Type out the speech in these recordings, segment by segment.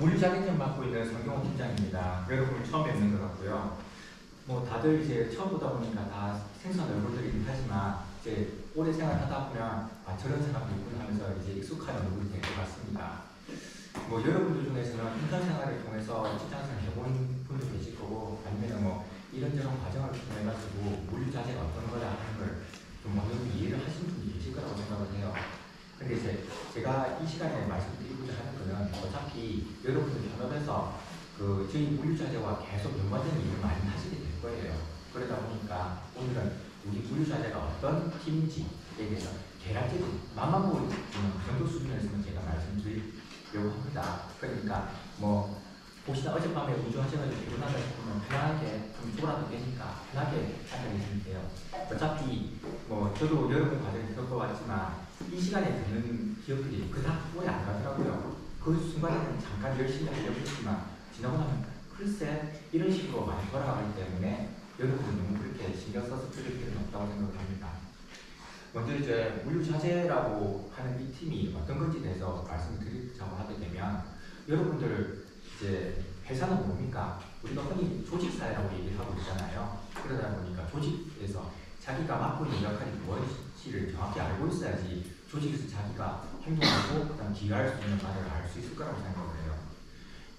물류 자격증 맡고 있는 성경호 팀장입니다. 여러분을 처음 뵙는 것 같고요. 뭐 다들 이제 처음 보다 보니까 다 생소한 얼굴들이긴 하지만 이제 오래 생활하다 보면 저런 사람도 있구나 하면서 이제 익숙한 얼굴이 될 것 같습니다. 뭐 여러분들 중에서는 인턴 생활을 통해서 직장생활 해본 분도 계실 거고 아니면 뭐 이런저런 과정을 통해 가지고 물류 자재가 어떤 거야 하는 걸 좀 어느 정도 이해를 하시는 분이 계실 거라고 생각을 해요. 근데 이제 제가 이 시간에 말씀드리고자 하는 거는 어차피 여러분들 현업에서 저희 물류자재와 계속 연관되는 일을 많이 하시게 될 거예요. 그러다 보니까 오늘은 우리 물류자재가 어떤 팀인지에 대해서 계략적인 맛만 보고 있는 그 정도 수준에서는 제가 말씀드리려고 합니다. 그러니까 뭐 혹시나 어젯밤에 우주하셔가지고 피곤하다 싶으면 편하게 좀 졸아도 되니까 편하게 앉아 계시면 돼요. 어차피 뭐 저도 여러분 과정을 겪어왔지만 이 시간에 듣는 기억들이 그닥 오래 안 가더라고요. 그 순간에는 잠깐 열심히 하려고 했지만 지나고 나면 글쎄 이런 식으로 많이 돌아가기 때문에 여러분들 너무 그렇게 신경 써서 들을 필요는 없다고 생각합니다. 먼저 이제 물류자재라고 하는 이 팀이 어떤 건지에 대해서 말씀을 드리자고 하게 되면 여러분들 이제 회사는 뭡니까? 우리가 흔히 조직사회라고 얘기를 하고 있잖아요. 그러다 보니까 조직에서 자기가 맡고 있는 역할이 무엇인지를 정확히 알고 있어야지 조직에서 자기가 행동하고 그다음 기여할 수 있는 바를 알 수 있을 거라고 생각을 해요.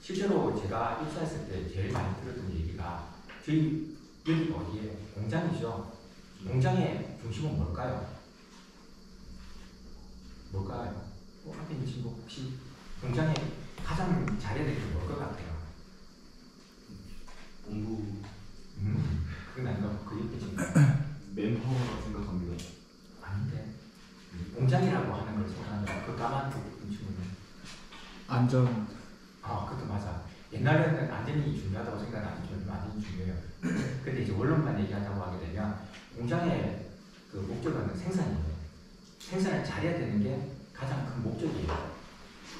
실제로 제가 입사했을 때 제일 많이 들었던 얘기가 저희 여기가 어디에 공장이죠. 공장의 중심은 뭘까요? 뭘까요? 앞에 있는 친구 혹시 공장에 가장 잘해야 될 게 뭘 것 같아요? 본부. 그건 아닌가? 그 옆에 친구. 맨파워라고 생각합니다. 아닌데. 공장이라고 하는 걸 생각한다. 그 까만 친구는. 안전. 그것도 맞아. 옛날에는 안전이 중요하다고 생각하는 게 안전이 중요해요. 근데 이제 원론만 얘기하자고 하게 되면 공장의 그 목적은 생산이에요. 생산을 잘해야 되는 게 가장 큰 목적이에요.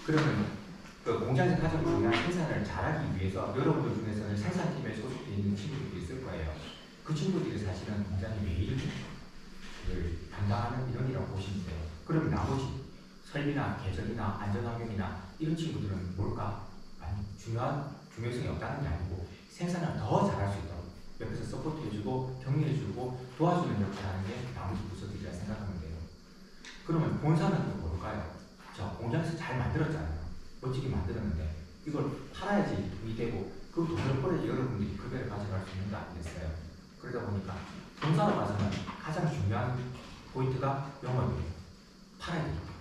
그러면 그 공장에서 가장 중요한 생산을 잘하기 위해서 여러분들 중에서는 생산팀에 소속되어 있는 친구들이 있을 거예요. 그 친구들이 사실은 공장의 매일을 담당하는 인원이라고 보시면 돼요. 그럼 나머지 설비나 계절이나 안전환경이나 이런 친구들은 뭘까? 중요성이 없다는 게 아니고 생산을 더 잘할 수 있도록 옆에서 서포트해주고 격려해주고 도와주는 역할을 하는 게 나머지 부서들이라 생각하면 돼요. 그러면 본사는 또 뭘까요? 공장에서 잘 만들었잖아요. 멋지게 만들었는데 이걸 팔아야지 돈이 되고 그 돈을 벌어야 여러분들이 급여를 가져갈 수 있는 거 아니겠어요? 그러다 보니까 본사로 가서는 가장 중요한 포인트가 영업이에요. 팔아야 되기 때문에.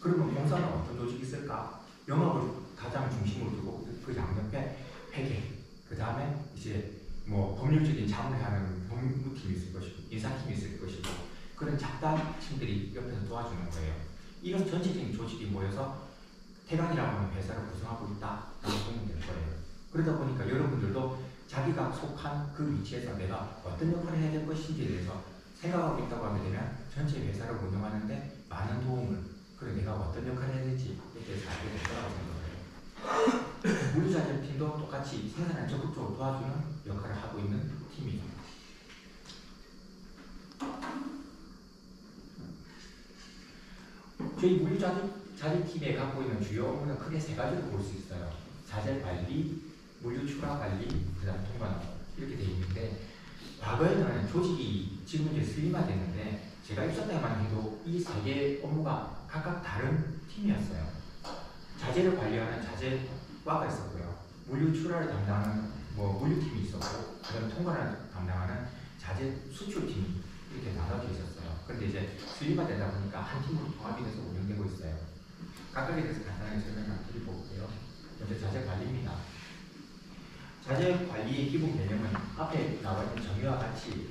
그러면 본사는 어떤 조직이 있을까? 영업을 가장 중심으로 두고 그 양옆에 회계, 그 다음에 이제 뭐 법률적인 자문을 하는 법무팀이 있을 것이고 인사팀이 있을 것이고 그런 잡다한 팀들이 옆에서 도와주는 거예요. 이런 전체적인 조직이 모여서 태강이라고 하는 회사를 구성하고 있다라고 보면 될 거예요. 그러다 보니까 여러분들도 자기가 속한 그 위치에서 내가 어떤 역할을 해야 될 것인지에 대해서 생각하고 있다고 하게 되면 전체 회사를 운영하는데 많은 도움을 그리고 내가 어떤 역할을 해야 될지에 대해서 알게 될 거라고 생각해요. 물류자재팀도 똑같이 생산을 적극적으로 도와주는 역할을 하고 있는 팀이에요. 저희 물류자재팀에 갖고 있는 주요 업무는 크게 세 가지로 볼 수 있어요. 자재 관리, 물류 추가 관리, 그다음 통관 이렇게 되어 있는데 과거에는 조직이 지금 이제 슬림화됐는데 제가 입사 때만 해도 이 세 개의 업무가 각각 다른 팀이었어요. 자재를 관리하는 자재과가 있었고요. 물류 출하를 담당하는 물류팀이 있었고, 그다음에 통관을 담당하는 자재 수출팀이 이렇게 나눠져 있었어요. 그런데 이제 슬림화되다 보니까 한 팀으로 통합이 돼서 운영되고 있어요. 각각에 대해서 간단하게 설명을 드려볼게요. 먼저 자재 관리입니다. 자재 관리의 기본 개념은 앞에 나와 있는 정의와 같이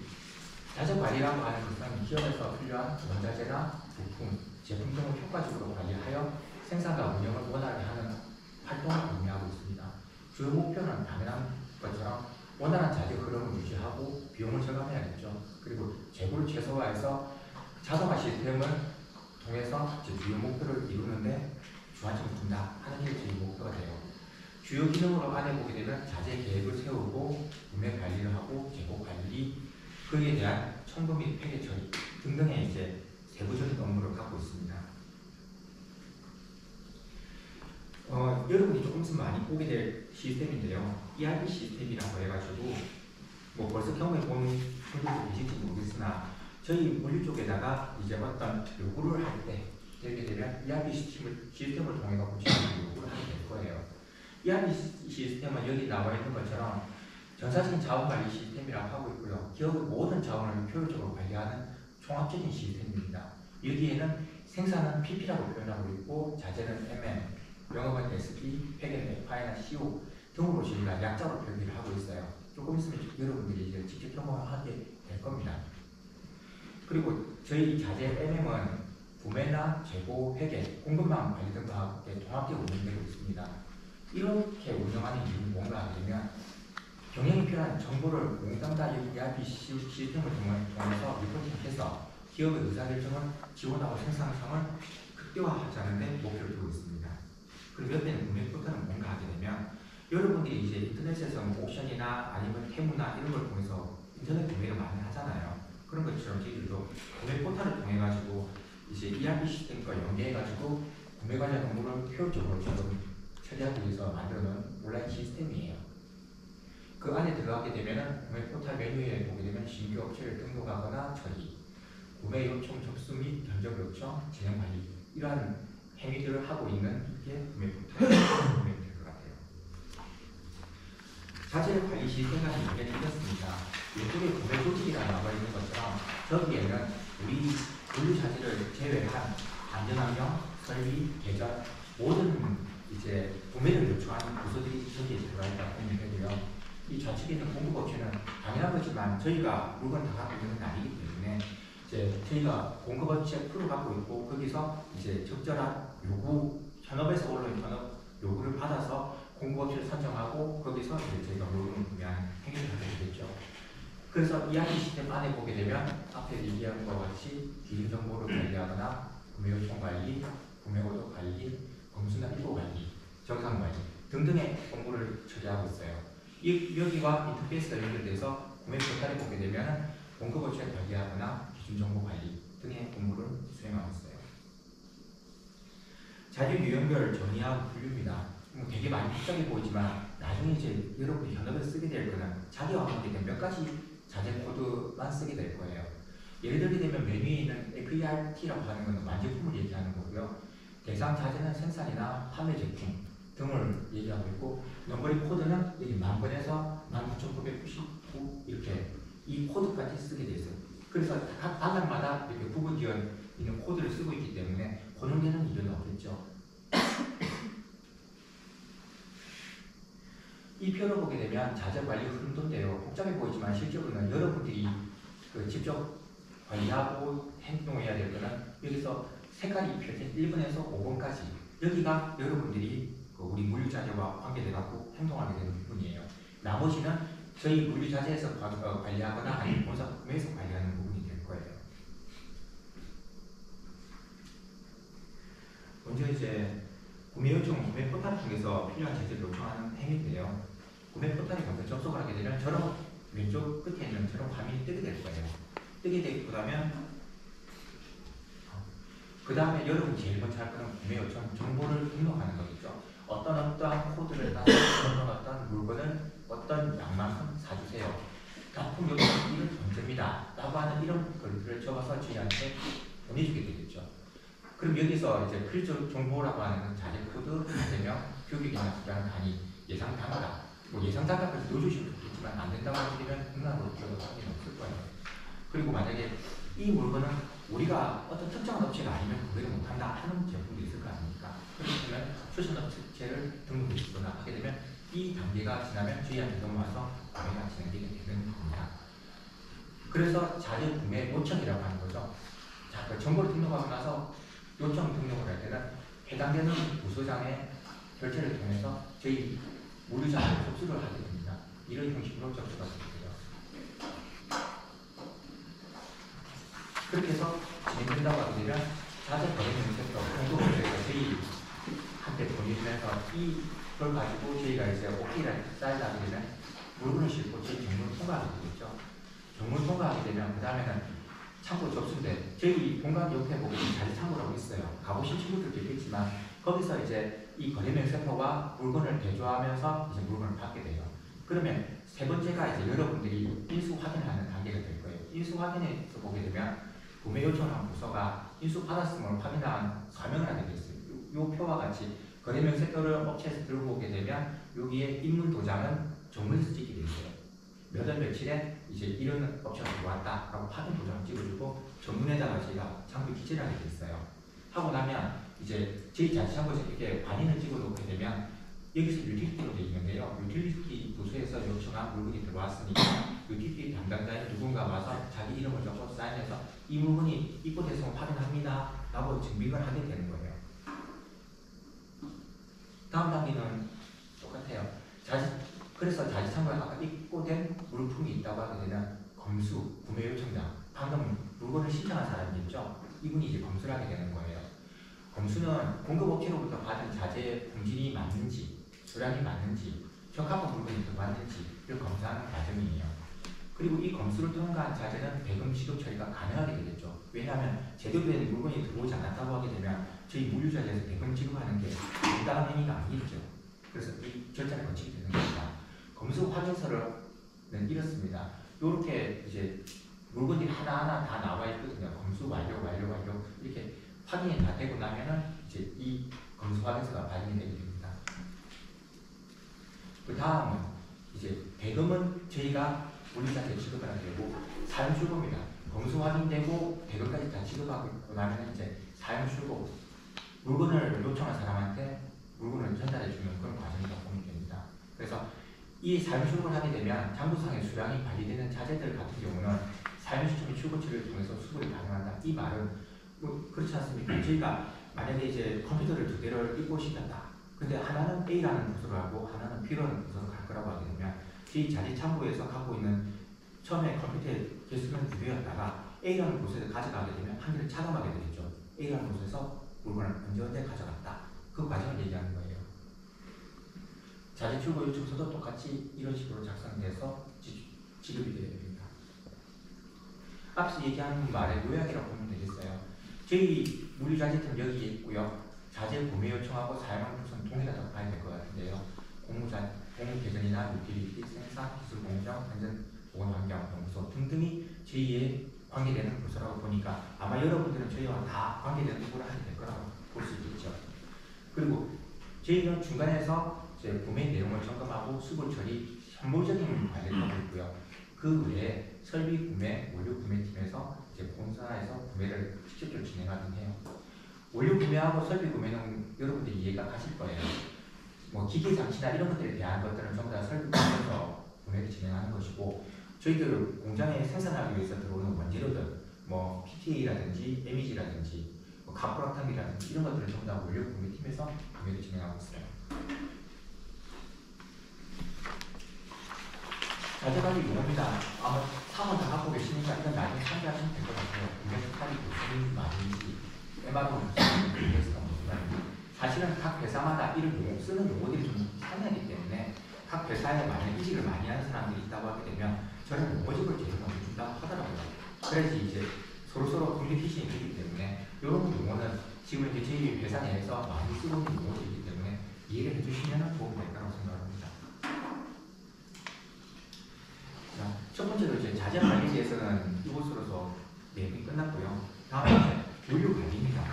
자재 관리라고 하는 것은 기업에서 필요한 원자재나 부품, 제품 등을 효과적으로 관리하여 생산과 운영을 원활하게 하는 활동을 의미하고 있습니다. 주요 목표는 당연한 것처럼 원활한 자재 흐름을 유지하고 비용을 절감해야겠죠. 그리고 재고를 최소화해서 자동화 시스템을 통해서 주요 목표를 이루는데 주안점을 둔다 하는 게 저희 목표가 돼요. 주요 기능으로 안에 보게 되면 자재 계획을 세우고 구매 관리를 하고 재고 관리, 그에 대한 청구 및 폐기 처리 등등의 이제 세부적인 업무를 갖고 있습니다. 여러분이 조금 있으면 많이 보게 될 시스템인데요. ERP 시스템이라고 해가지고 뭐 벌써 경험해 본 분들도 계실지 모르겠으나 저희 물류 쪽에다가 이제 어떤 요구를 할 때 이렇게 되면 ERP 시스템을 통해 갖고 요구를 하게 될 거예요. ERP 시스템은 여기 나와 있는 것처럼 전사적인 자원관리 시스템이라고 하고 있고요. 기업의 모든 자원을 효율적으로 관리하는 종합적인 시스템입니다. 여기에는 생산은 PP라고 표현하고 있고 자재는 MM, 영업은 SP, 회계는 FI나 CO 등으로 저희가 약자로 표기를 하고 있어요. 조금 있으면 여러분들이 이제 직접 경험하게 될 겁니다. 그리고 저희 자재 MM은 구매나 재고, 회계, 공급망 관리 등과 함께 종합적으로 운영되고 있습니다. 이렇게 운영하는 이유는 뭔가 하면 경영이 필요한 정보를 몽땅 다 여기 ERP 시스템을 통해서 리포팅해서 기업의 의사결정을 지원하고 생산성을 극대화하자는 데 목표를 두고 있습니다. 그리고 옆에는 구매 포털은 뭔가 하게 되면 여러분들이 이제 인터넷에서 옥션이나 아니면 테무나 이런 걸 통해서 인터넷 구매를 많이 하잖아요. 그런 것처럼 저희들도 구매 포털을 통해 가지고 이제 ERP 시스템과 연계해 가지고 구매 관련 업무를 효율적으로 지금 처리하기 위해서 만들어 놓은 온라인 시스템이에요. 그 안에 들어가게 되면은 구매 포털 메뉴에 보게 되면 신규 업체를 등록하거나 처리, 구매 요청 접수 및 견적 요청, 진행 관리 이러한 행위들을 하고 있는 게 구매 포털 메뉴인 것 같아요. 자재 관리 시스템과는 연결이 되었습니다. 이쪽에 구매 조직이라 나와 있는 것처럼 저기에는 우리 물류 자재를 제외한 안전환경, 설비, 계절 모든 이제 구매를 요청하는 부서들이 저기에 들어가 있다고 보면 되고요. 이 좌측에 있는 공급업체는 당연한 거지만 저희가 물건 다 갖고 있는 건 아니기 때문에 이제 저희가 공급업체 풀을 갖고 있고 거기서 이제 적절한 요구, 현업에서 올라온 현업 요구를 받아서 공급업체를 선정하고 거기서 이제 저희가 물건을 구매하는 행위를 하게 되겠죠. 그래서 ERP 시스템 안에 보게 되면 앞에 얘기한 것과 같이 기준 정보를 관리하거나 구매 요청 관리, 구매 오더 관리, 검수나 일보 관리, 정상 관리 등등의 업무를 처리하고 있어요. 여기와 인터페이스가 연결돼서 구매 포털에 보게 되면 공급업체 관리하거나 기준 정보 관리 등의 업무를 수행하고 있어요. 자료 유형별 정의하고 분류입니다. 되게 많이 복잡해 보이지만 나중에 이제 여러분이 현업에 쓰게 될 거는 자기와 관계된 몇 가지 자재 코드만 쓰게 될 거예요. 예를 들게 되면 메뉴에 있는 FERT라고 하는 것은 완제품을 얘기하는 거고요. 대상 자재는 생산이나 판매 제품 등을 얘기하고 있고 넘버링 코드는 여기 10,000번에서 19,999 이렇게 이 코드까지 쓰게 돼 있어요. 그래서 각 바닥마다 이렇게 구분되어 있는 코드를 쓰고 있기 때문에 고정되는 일은 없겠죠. 이 표를 보게 되면 자재 관리 흐름도인데요. 복잡해 보이지만 실제로는 여러분들이 직접 관리하고 행동해야 될 거는 여기서 색깔이 펴진 1번에서 5번까지 여기가 여러분들이 우리 물류자재와 관계돼갖고 행동하게 되는 부분이에요. 나머지는 저희 물류자재에서 관리하거나 아니면 본사 구매에서 관리하는 부분이 될 거예요. 먼저 이제 구매 요청, 구매 포털을 통해서 필요한 자재를 요청하는 행위인데요. 구매 포털에 먼저 접속을 하게 되면 저런 왼쪽 끝에 있는 저런 화면이 뜨게 될 거예요. 뜨게 되고 나면 그 다음에 여러분이 제일 먼저 할 거는 구매 요청 정보를 등록하는 거겠죠. 어떤 코드를 따서 어떤 물건을 어떤 양만큼 사주세요. 납품 요청 이런 문제입니다. 라고 하는 이런 글들을 적어서 저희한테 보내주게 되겠죠. 그럼 여기서 이제 필수 정보라고 하는 자재 코드, 자재명, 규격이나 수량, 단위, 예상 단가다. 뭐 예상 단가까지 넣어주시면 좋겠지만 안 된다고 하시면 등락으로 들어가기는 없을 거예요. 그리고 만약에 이 물건은 우리가 어떤 특정한 업체가 아니면 구매를 못한다 하는 제품도 있을 거 아닙니까? 그렇다면 추천 업체를 등록해주거나 하게 되면 이 단계가 지나면 저희한테 넘어와서 구매가 진행되게 되는 겁니다. 그래서 자재 구매 요청이라고 하는 거죠. 자, 그 정보를 등록하고 나서 요청 등록을 할 때는 해당되는 부서장의 결제를 통해서 저희 물류자에 접수를 하게 됩니다. 이런 형식으로 접수가 되게 돼요. 그렇게 해서 진행된다고 하게 되면 자재 거래 문제부터 공급을 저희가 저희한테 보내주면서 이걸 가지고 저희가 이제 OK를 쌓이게 되면 물건을 싣고 저희 정문 통과하게 되겠죠. 정문 통과하게 되면 그 다음에는 창고 접수인데 저희 본관 옆에 보면 자재 창고라고 있어요. 가보신 친구들도 있겠지만 거기서 이제 이 거래명 세포가 물건을 대조하면서 이제 물건을 받게 돼요. 그러면 세 번째가 이제 여러분들이 인수 확인하는 단계가 될 거예요. 인수 확인에서 보게 되면 구매 요청한 부서가 인수 받았음을 확인한 서명을 하게 돼 있어요. 요 표와 같이 거래명 세포를 업체에서 들고 오게 되면 여기에 입문 도장은 정문에서 찍게 돼 있어요. 몇 월 며칠에 이제 이런 업체가 들어왔다라고 확인 도장을 찍어주고 정문에다가 저희가 장부 기재를 하게 돼 있어요. 하고 나면 이제 저희 자치장부에서 이렇게 관인을 찍어놓게 되면 여기서 유틸리티로 되어 있는데요. 유틸리티 부서에서 요청한 물건이 들어왔으니까 유틸리티 담당자인 누군가 와서 자기 이름을 적고 사인해서 이 물건이 입고됐음을 확인합니다 라고 증빙을 하게 되는 거예요. 다음 단계는 똑같아요. 그래서 자치상고에 아까 입고된 물품이 있다고 하게 되면 검수, 구매 요청장, 방금 물건을 신청한 사람이 있죠. 이분이 이제 검수를 하게 되는 거예요. 검수는 공급업체로부터 받은 자재 품질이 맞는지, 수량이 맞는지, 적합한 물건이 들어왔는지 이걸 검사하는 과정이에요. 그리고 이 검수를 통과한 자재는 대금 지급 처리가 가능하게 되겠죠. 왜냐하면 제대로 된 물건이 들어오지 않았다고 하게 되면 저희 물류자재에서 대금 지급하는 게 정당한 행위가 아니겠죠. 그래서 이 절차를 거치게 되는 겁니다. 검수 확인서는 이렇습니다. 이렇게 이제 물건들이 하나하나 다 나와 있거든요. 검수 완료 이렇게 확인이 다 되고 나면은 이제 이 검수 확인서가 발행이 되게 됩니다. 그 다음은 이제 대금은 저희가 물류자재 지급을 하게 되고 사용출고입니다. 검수 확인되고 대금까지 다 지급하고 나면 이제 사용출고 물건을 요청한 사람한테 물건을 전달해 주는 그런 과정이라고 보면 됩니다. 그래서 이 사용출고를 하게 되면 장부상의 수량이 관리되는 자재들 같은 경우는 사용시점의 출고 처리를 통해서 수급이 가능하다. 이 말은 뭐 그렇지 않습니까? 저희가 만약에 이제 컴퓨터를 두 대를 입고시켰다. 근데 하나는 A라는 부서로 하고 하나는 B라는 부서로 갈 거라고 하게 되면 저희 자재창고에서 갖고 있는 처음에 컴퓨터에 개수는 두 개였다가 A라는 곳에 가져가게 되면 한 개를 차감하게 되겠죠. A라는 곳에서 물건을 언제 가져갔다. 그 과정을 얘기하는 거예요. 자재 출고 요청서도 똑같이 이런 식으로 작성돼서 지급이 되어야 됩니다. 앞서 얘기한 말의 요약이라고 보면 되겠어요. 저희 물류자재팀 여기에 있고요. 자재 구매 요청하고 사용하는 부서는 동일하다고 봐야 될 것 같은데요. 공무개전이나 유틸리티, 생산, 기술 공정, 안전, 보건환경, 연구소 등등이 저희에 관계되는 부서라고 보니까 아마 여러분들은 저희와 다 관계되는 부분을 하게 될 거라고 볼 수 있겠죠. 그리고 저희는 중간에서 이제 구매 내용을 점검하고 수급 처리, 현물적인 관리를 하고 있고요. 그 외에 설비 구매, 원료 구매팀에서 이제 본사에서 구매를 직접적으로 진행하긴 해요. 원료 구매하고 설비 구매는 여러분들이 이해가 가실 거예요. 뭐 기계 장치나 이런 것들에 대한 것들은 전부 다 설비 구매에서 구매를 진행하는 것이고, 저희들 공장에 생산하기 위해서 들어오는 원재료들, 뭐 PTA라든지 MEG라든지 뭐 카프라탕이라든지 이런 것들을 전부 다 원료 구매팀에서 구매를 진행하고 있어요. 자재관리 용어입니다. 아마 사원 다 갖고 계시니까 이건 나중에 참고하시면 될 것 같아요. 공장 탈이 무슨 말인지, MRO 무슨 말인지. 사실은 각 회사마다 이런 용어, 쓰는 용어들이 좀 상이하기 때문에 각 회사에 만약 이직을 많이 하는 사람들이 있다고 하게 되면 저는 용어집을 제일 먼저 준다고 하더라고요. 그래야지 이제 서로서로 커뮤니케이션이 되기 때문에 이런 용어는 지금 이제 저희 회사 내에서 많이 쓰고 있는 용어들이기 때문에 이해를 해주시면 도움이 될 거라고 생각합니다. 자, 첫 번째로 이제 자재 관리에 대해서는 이곳으로서 내용이 끝났고요. 다음은 이제 물류 관리입니다.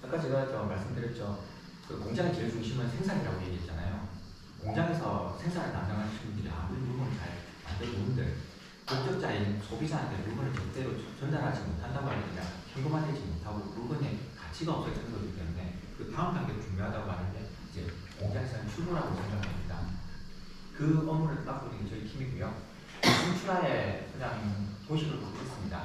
아까 제가 말씀드렸죠. 그 공장의 제일 중심은 생산이라고 얘기했잖아요. 공장에서 생산을 담당하는 분들이 아무리 물건을 잘 만들어놓은들 목적자인 소비자한테 물건을 제대로 전달하지 못한다고 하면 현금화되지 못하고 물건의 가치가 없어지는 거기 때문에 그 다음 단계로 중요하다고 하는데 이제 공장에서는 출고라고 생각합니다. 그 업무를 맡고 있는 게 저희 팀이고요. 출하에 그냥 도식을 갖고 있습니다.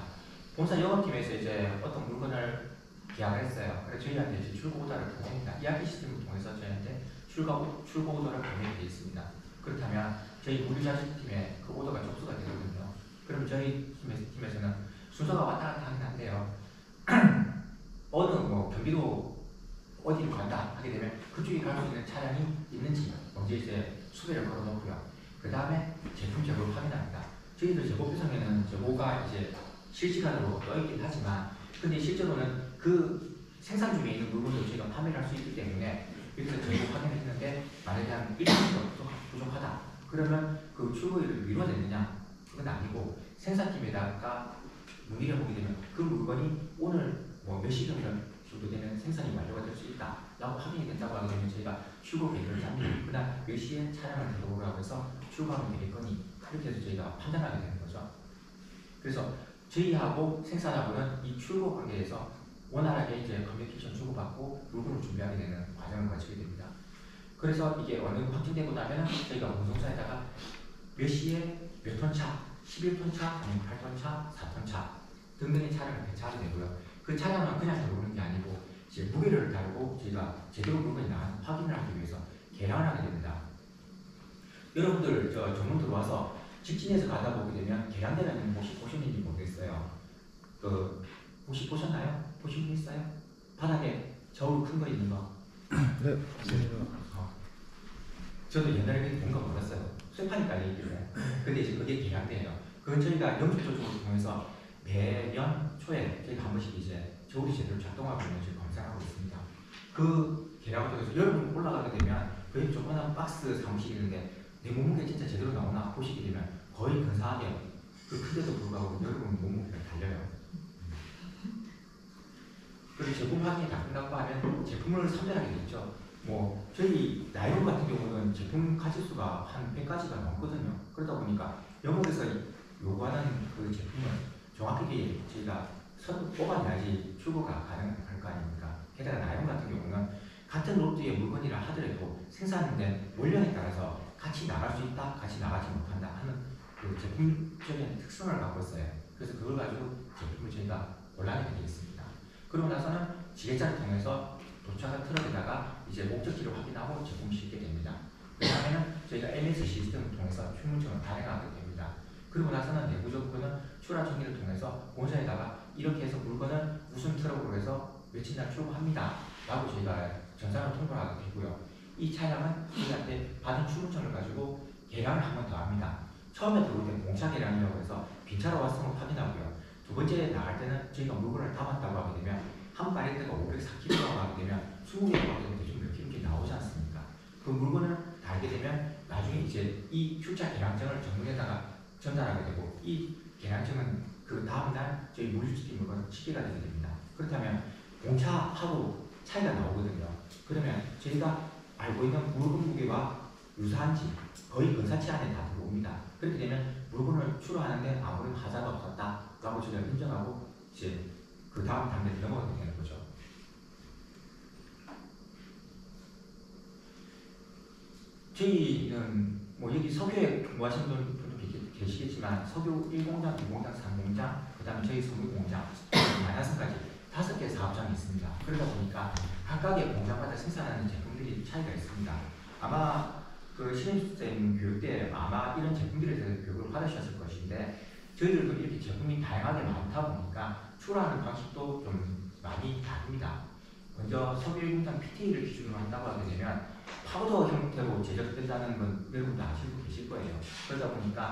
본사 영업팀에서 이제 어떤 물건을 계약을 했어요. 그래서 저희한테 이제 출고 오더를 보냅니다. ERP 시스템을 통해서 저희한테 출고 오더를 보내게 되어 있습니다. 그렇다면 저희 물류자재팀에 그 오더가 접수가 되거든요. 그럼 저희 팀에서는 순서가 왔다 갔다 하긴 한데요. 어느 뭐 경기도 어디로 간다 하게 되면 그쪽에 갈 수 있는 차량이 있는지 먼저 이제 수배를 걸어놓고요. 그 다음에 제품 재고를 확인합니다. 저희들 재고 표상에는 재고가 이제 실시간으로 떠 있긴 하지만, 근데 실제로는 그 생산 중에 있는 물건도 저희가 판매를 할 수 있기 때문에 여기서 재고 확인을 했는데 만약에 한 1%가 부족하다. 그러면 그 출고일을 미뤄야 되느냐? 그건 아니고 생산팀에다가 문의를 해보게 되면 그 물건이 오늘 뭐 몇 시경이나 정도 되면 생산이 완료가 될 수 있다 라고 확인이 된다고 하게 되면 저희가 출고 계획을 짭니다. 그날 몇 시에 차량을 들어오라고 해서 출고하면 되겠거니 이렇게 해서 저희가 판단하게 되는 거죠. 그래서 저희하고 생산하고는 이 출고 관계에서 원활하게 이제 커뮤니케이션 주고받고 물건을 준비하게 되는 과정을 거치게 됩니다. 그래서 이게 어느 정도 확정되고 나면 저희가 운송사에다가 몇 시에 몇 톤 차, 11톤 차, 아니면 8톤 차, 4톤 차 등등의 차량을 배차하게 되고요. 그 차량은 그냥 들어오는 게 아니고 이제 무게를 다루고 저희가 제대로 물건이 나간 확인을 하기 위해서 계량을 하게 됩니다. 여러분들 저 전문 들어와서 직진해서 가다 보게 되면 계량대라는 혹시 보셨는지 모르겠어요. 그 혹시 보셨나요? 보신 분 있어요? 바닥에 저울 큰 거 있는 거. 네. 저도 옛날에 뭔가 몰랐어요. 쇠판이니까 얘기를. 근데 이제 그게 계량대예요. 그건 저희가 영수조직을 통해서 매년 초에 저희가 한 번씩 이제 저울이 제대로 작동하고 있는지 검사하고 있습니다. 그 계량을 통해서 여러분 올라가게 되면 거의 조그마한 박스 사무실이 있는데 내 몸무게 진짜 제대로 나오나 보시게 되면 거의 근사하게 그 큰데도 불구하고 여러분 몸무게가 달려요. 그리고 제품 확인이 다 끝나고 하면 제품을 선별하게 되죠. 뭐 저희 나이론 같은 경우는 제품 가짓수가 한 100가지가 넘거든요. 그러다 보니까 영업에서 요구하는 그 제품을 정확하게 저희가 뽑아내야지 출고가 가능할 거 아닙니까? 게다가 나이론 같은 경우는 같은 로트의 물건이라 하더라도 생산된 원량에 따라서 같이 나갈 수 있다, 같이 나가지 못한다 하는 그 제품적인 특성을 갖고 있어요. 그래서 그걸 가지고 제품을 저희가 골라내게 되겠습니다. 그러고 나서는 지게차를 통해서 도착한 트럭에다가 이제 목적지를 확인하고 제품을 싣게 됩니다. 그 다음에는 저희가 MS 시스템을 통해서 출문청을 발행하게 됩니다. 그리고 나서는 내부적으로는 출하 정리를 통해서 본사에다가 이렇게 해서 물건을 무슨 트럭으로 해서 며칠 날 출고합니다 라고 저희가 전산을 통보하게 되고요. 이 차량은 저희한테 받은 출문청을 가지고 계량을 한 번 더 합니다. 처음에 들어올 때 공차 계량이라고 해서 빈차로 왔음을 확인하고요. 두 번째 나갈 때는 저희가 물건을 담았다고 하게 되면 한 파레트가 504kg라고 하게 되면 20개가 하게 되면 대충 몇 킬로씩 나오지 않습니까? 그 물건을 달게 되면 나중에 이제 이 출차 계량증을 정문에다가 전달하게 되고 이 계량증은 그 다음날 저희 물류시스템으로 집계가 되게 됩니다. 그렇다면 공차하고 차이가 나오거든요. 그러면 저희가 알고 있는 물건 무게와 유사한지 거의 근사치 안에 다 들어옵니다. 그렇게 되면 물건을 출하하는데 아무런 하자가 없었다라고 저희가 인정하고 이제 그 다음 단계를 넘어가게 되는 거죠. 저희는 뭐 여기 석유에 근무하시는 분도 계시겠지만 석유 1공장, 2공장, 3공장, 그 다음에 저희 석유공장, 마야선까지 5개의 사업장이 있습니다. 그러다 보니까 각각의 공장마다 생산하는 제품들이 차이가 있습니다. 아마 그 신입생 교육 때 아마 이런 제품들에 대해서 교육을 받으셨을 것인데 저희들도 이렇게 제품이 다양하게 많다 보니까 출하하는 방식도 좀 많이 다릅니다. 먼저 석유 1공장 PTA를 기준으로 한다고 하게 되면 파우더 형태로 제작된다는 건 여러분도 아시고 계실 거예요. 그러다 보니까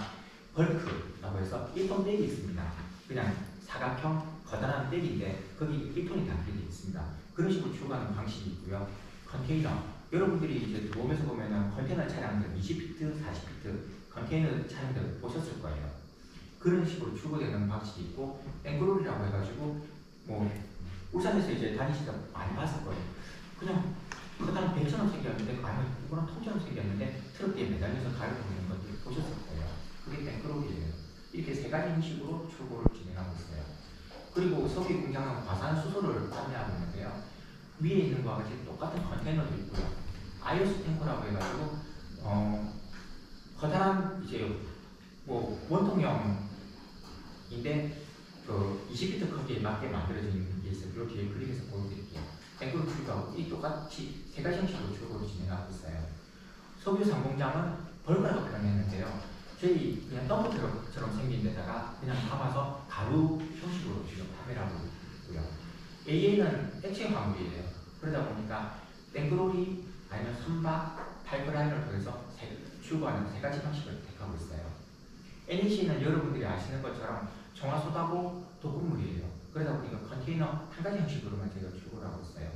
벌크라고 해서 1톤 백이 있습니다. 그냥 사각형 거대한 백인데 거기 1톤이 담겨 있습니다. 그런 식으로 출고하는 방식이 있고요. 컨테이너, 여러분들이 이제 들어오면서 보면은 컨테이너 차량들 20피트, 40피트 컨테이너 차량들 보셨을 거예요. 그런 식으로 출고되는 방식이 있고 땡그롤이라고 해가지고 뭐 울산에서 이제 다니시다 많이 봤을 거예요. 그냥 커다란 배처럼 생겼는데 아니면 이거랑 통처럼 생겼는데 트럭 뒤에 매달려서 가지고 있는 것들 보셨을 거예요. 그게 땡그롤이에요. 이렇게 세 가지 형식으로 출고를 진행하고 있어요. 그리고 석유 공장은 과산 수소를 판매하고 있는데요. 위에 있는 거와 같이 똑같은 컨테이너도 있고요. 아이오스 탱커라고 해가지고 커다란 이제 뭐 원통형인데 그 20피트 크기에 맞게 만들어진 게 있어요. 이렇게 그림에서 보여드릴게요. 탱크로 출고하고 이 똑같이 세 가지 형식으로 출고를 진행하고 있어요. 석유 상공장은 벌크라고 표현했는데요. 저희 그냥 덤프트럭처럼 생긴 데다가 그냥 담아서 가루 형식으로 지금 판매를 하고 있고요. AA는 액체 화물이에요. 그러다 보니까 땡그로리 아니면 선박, 파이프라인을 통해서 출고하는 세 가지 방식을 택하고 있어요. NEC는 여러분들이 아시는 것처럼 정화소다고 도금물이에요. 그러다 보니까 컨테이너 한 가지 형식으로만 저희가 출고를 하고 있어요.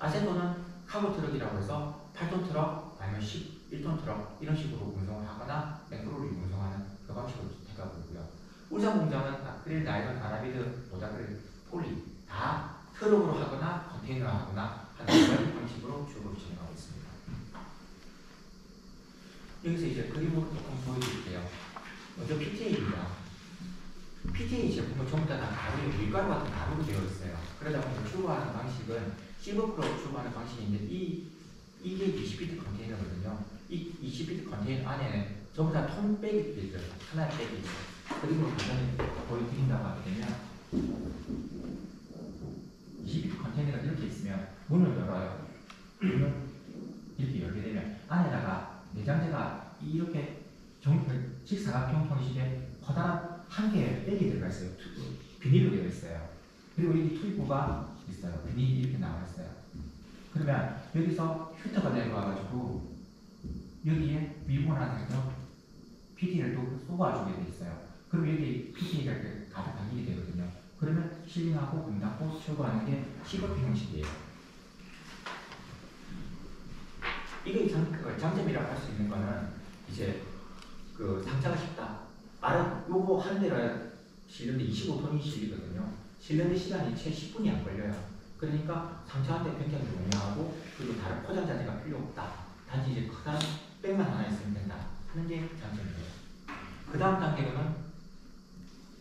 아세토는 카고 트럭이라고 해서 8톤 트럭 아니면 11톤 트럭 이런 식으로 운송을 하거나 맹크로를 운송하는 그 방식으로 택하고 있고요. 울산 공장은 아크릴, 나일론, 아라비드, 모다크릴, 폴리 다 트럭으로 하거나 컨테이너로 하거나 하는 그런 방식으로 출고를 진행하고 있습니다. 여기서 이제 그림으로 조금 보여드릴게요. 먼저 PTA입니다. PTA 제품은 전부 다 가루에 밀가루 같은 가루로 되어 있어요. 그러다 보니까 출고하는 방식은 실버프로 출고하는 방식인데 이게 20피트 컨테이너거든요. 이 20피트 컨테이너 안에 전부 다 통백이 들어있어요. 하나의 백이 있어요. 그림으로 간단히 보여드린다고 하게 되면 20피트 컨테이너가 이렇게 있으면 문을 열어요. 문을 이렇게 열게 되면 안에다가 내장재가 이렇게 직사각형 형식의 커다란 한 개의 백이 들어가 있어요. 비닐로 되어 있어요. 그리고 여기 투입구가 있어요. 비닐이 이렇게 나와 있어요. 그러면 여기서 휴터가 내려와가지고 여기에 밀봉한 상태로 PT를 또 쏘아주게 돼 있어요. 그럼 여기 PT가 이렇게 가득 담기게 되거든요. 그러면 실링하고 문 닫고 출고하는 게 시거피 형식이에요. 이게 장점이라고 할 수 있는 거는 이제 그 상차가 쉽다. 요거 한 대를 실는데 25톤이 실리거든요. 실는데 시간이 채 10분이 안 걸려요. 그러니까 상차하는데 굉장히 용이하고 그리고 다른 포장 자재가 필요 없다. 단지 이제 커다란 백만 하나 있으면 된다 하는 게 장점이에요. 그 다음 단계로는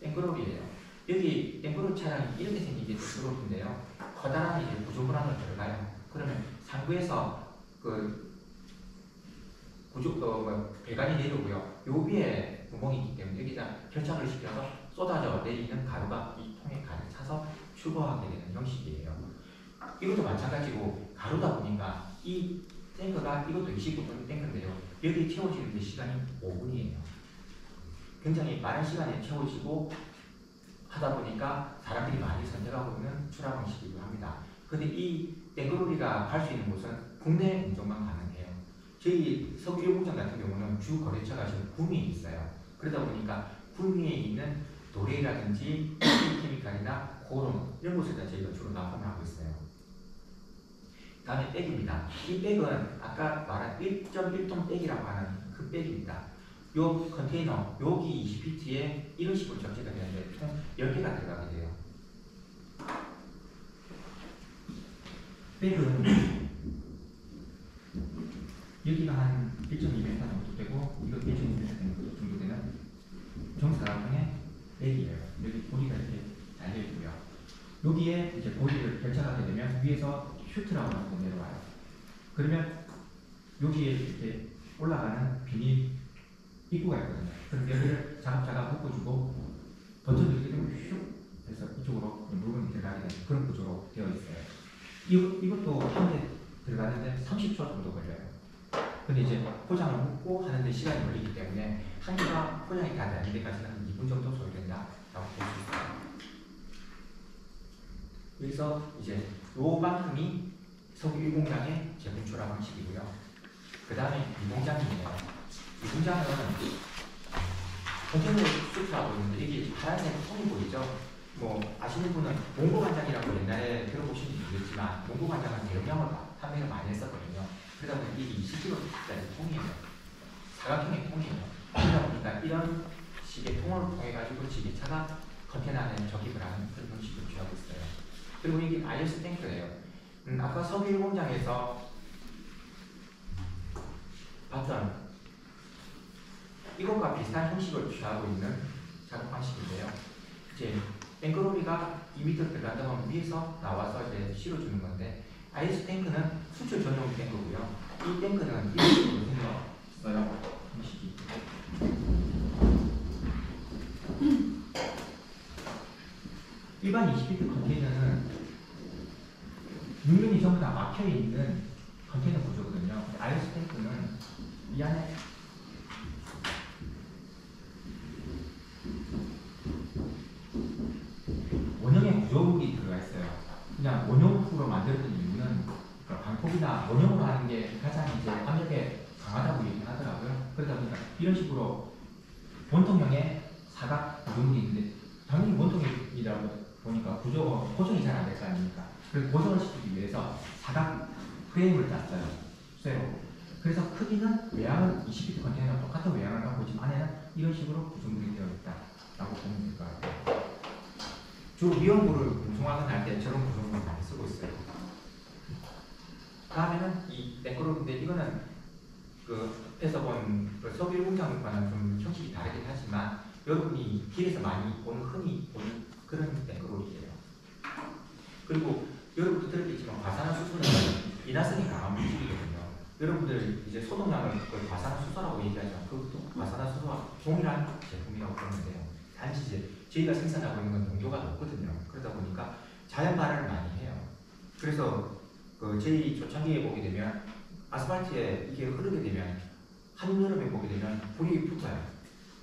땡그룹이에요. 여기 땡그룹 차량이 이렇게 생긴 게 땡그룹인데요. 커다란 이제 구조물 안으로 들어가요. 그러면 상부에서 배관이 내려오고요. 요 위에 구멍이 있기 때문에 여기다 결착을 시켜서 쏟아져 내리는 가루가 이 통에 가득 차서 출고하게 되는 형식이에요. 이것도 마찬가지고 가루다 보니까 이 탱크가 이것도 25톤 탱크인데요. 여기 채워지는데 시간이 5분이에요. 굉장히 빠른 시간에 채워지고 하다 보니까 사람들이 많이 선택하고 있는 출하 방식이기도 합니다. 근데 이 땡그로리가 갈 수 있는 곳은 국내 운송만 가능해요. 저희 석유 1공장 같은 경우는 주 거래처가 지금 구미에 있어요. 그러다 보니까 구미에 있는 도레이라든지 케미칼이나 고론 이런 곳에다 저희가 주로 납품을 하고 있어요. 다음에 백입니다. 이 백은 아까 말한 1.1톤 백이라고 하는 그 백입니다. 요 컨테이너 여기 20피트에 이런 식으로 적재가 되는데 총 10개가 들어가게 돼요. 백은 여기가 한 1.2m 정도 되고 이거 1.2m 정도 되는 정사각형의 백이에요. 여기 고리가 이렇게 달려 있고요. 여기에 이제 고리를 결착하게 되면 위에서 슈트라고 하는 거 내려와요. 그러면 여기에 이렇게 올라가는 비닐 입구가 있거든요. 그럼 여기를 자갑자갑 묶어주고 버튼 누르게 되면 슉 해서 이쪽으로 물건이 들어가게 되는 그런 구조로 되어 있어요. 이것도 한 대 들어가는데 30초 정도 걸려요. 근데 이제 포장을 묶고 하는데 시간이 걸리기 때문에 한 개가 포장이 다 되는 데까지는 한 2분 정도 소요된다라고 볼 수 있어요. 여기서 이제 요만큼이 석유 1공장의 제품 출하 방식이고요. 그 다음에 2공장이에요. 2공장은 컨테이너를 수출하고 있는데 이게 파란색 통이 보이죠? 뭐 아시는 분은 몽고간장이라고 옛날에 들어보신 지 모르겠지만 몽고간장은 대용량을 판매를 많이 했었거든요. 그러다 보니 이게 20kg짜리 통이에요. 사각형의 통이에요. 그러다 보니까 이런 식의 통을 통해 가지고 지게차가 컨테이너 안에 적입을 하는 그런 방식을 취하고 있어요. 그리고 이게 IS 탱크예요. 아까 석유 공장에서 봤던 이것과 비슷한 형식을 취하고 있는 작업 방식인데요. 이제 탱크로리가 2m 들어간다면 위에서 나와서 이제 실어주는 건데 IS 탱크는 수출 전용 탱크고요. 이 탱크는 이런 식으로 생겼어요. 형식이. 일반 20피트 컨테이너는 육면이 전부 다 막혀있는 컨테이너 구조거든요. IS 탱크는 이 안에 원형의 구조물이 들어가 있어요. 그냥 원형으로 만들었던 이유는 방폭이나 원형으로 하는 게 가장 이제 압력에 강하다고 얘기하더라고요. 그러다 보니까 이런 식으로 원통형의 사각 구조물이 있는데 당연히 원통형이라고 보니까 구조가 고정이 잘 안 될 거 아닙니까? 그래서 고정을 시키기 위해서 사각 프레임을 짰어요. 쇠로. 그래서 크기는 외양은 20피트 컨테이너랑 똑같은 외양을 갖고 있지만 안에는 이런 식으로 구조물이 되어 있다라고 보면 될 것 같아요. 주로 미용물을 운송하거나 할 때 저런 구조물을 많이 쓰고 있어요. 다음에는 이 매끄러운데 이거는 그 앞에서 본그 석유 공장과는 좀 형식이 다르긴 하지만 여러분이 길에서 많이 보는 흔히 보는 그런 매끄러움이에요. 그리고 여러분도 들었겠지만 과산화수소는 이나선이 강한 물질이거든요. 여러분들 이제 소독약을 과산화수소라고 얘기하지만 그것도 과산화수소와 동일한 제품이라고 보는데요. 단지 이제 저희가 생산하고 있는 건 농도가 높거든요. 그러다 보니까 자연 발화를 많이 해요. 그래서 그 저희 초창기에 보게 되면 아스팔트에 이게 흐르게 되면 한여름에 보게 되면 불이 붙어요.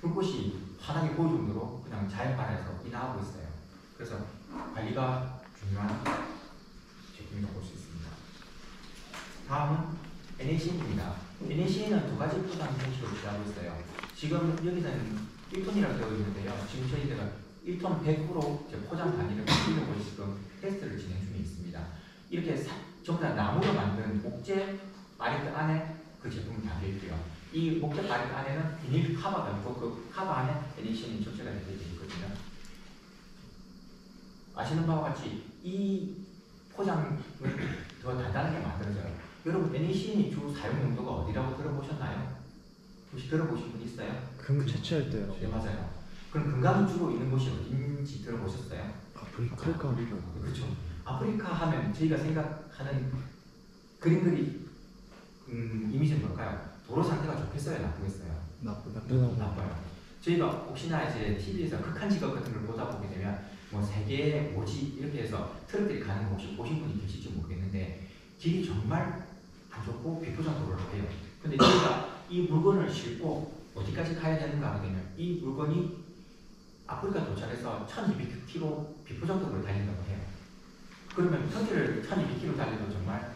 불꽃이 환하게 보일 정도로 그냥 자연 발화해서 인하하고 있어요. 그래서 관리가 중요한 제품이라고 볼 수 있습니다. 다음은 NaCn입니다. NaCn은 두 가지 포장 형식으로 취하고 있어요. 지금 여기는 1톤이라고 되어 있는데요. 지금 저희가 1톤 100% 포장 단위를 만들려고 지금 테스트를 진행 중에 있습니다. 이렇게 전부 다 나무로 만든 목재 바리트 안에 그 제품이 담겨 있고요. 이 목재 바리트 안에는 비닐 카바가 있고 그 카바 안에 NaCn이 적재가 되어 있거든요. 아시는 바와 같이 이 포장을 더 단단하게 만들어져요. 여러분 NaCn이 주 사용 용도가 어디라고 들어보셨나요? 혹시 들어보신 분 있어요? 금 채취할 때요. 네, 맞아요. 그럼 금강이 주로 있는 곳이 어딘지 들어보셨어요? 아프리카. 그렇죠. 아프리카 하면 저희가 생각하는 그림 이미지는 뭘까요? 도로 상태가 좋겠어요, 나쁘겠어요? 나빠요. 저희가 혹시나 이제 TV에서 극한 직업 같은 걸 보다 보게 되면 뭐 세계의 모지 이렇게 해서 트럭들이 가는 거 혹시 보신 분이 계실지 모르겠는데 길이 정말 안 좋고 비포장 도로를 해요. 근데 저희가 이 물건을 싣고 어디까지 가야 되는가 하게 되면 이 물건이 아프리카 도착해서 1200km 비포장 도로를 달린다고 해요. 그러면 평지를 1200km 달려도 정말